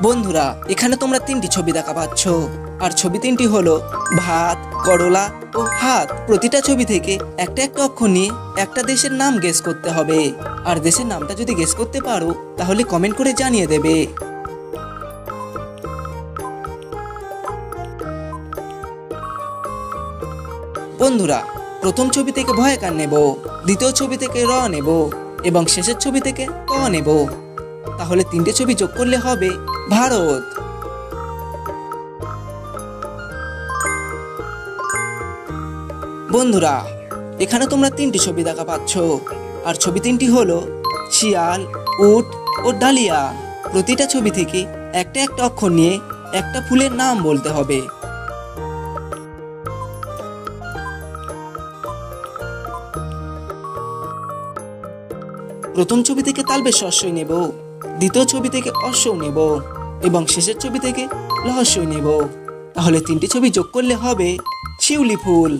বন্ধুরা, এখানে তোমরা তিনটি ছবি দেখা পাচ্ছ। আর ছবি তিনটি হলো ভাত, করলা ও হাত। প্রতিটা ছবি থেকে একটা একটা অক্ষর নিয়ে একটা দেশের নাম গেস করতে হবে। আর দেশের নামটা যদি গেস করতে পারো তাহলে কমেন্ট করে জানিয়ে দেবে। বন্ধুরা, প্রথম ছবি থেকে ভয়কার নেব, দ্বিতীয় ছবি থেকে র নেব এবং শেষের ছবি থেকে ক নেব। তাহলে তিনটে ছবি যোগ করলে হবে ভারত। বন্ধুরা, এখানে তোমরা তিনটি ছবি দেখা পাচ্ছ। আর ছবি তিনটি হলো শিয়াল, উট ও ডালিয়া। প্রতিটা ছবি থেকে একটা একটা অক্ষর নিয়ে একটা ফুলের নাম বলতে হবে। প্রথম ছবি থেকে তালবের শস্যই নেব, দ্বিতীয় ছবি থেকে অশ্বও নেব এবং শেষের ছবি থেকে রহস্যই নেব। তাহলে তিনটি ছবি যোগ করলে হবে শিউলি ফুল।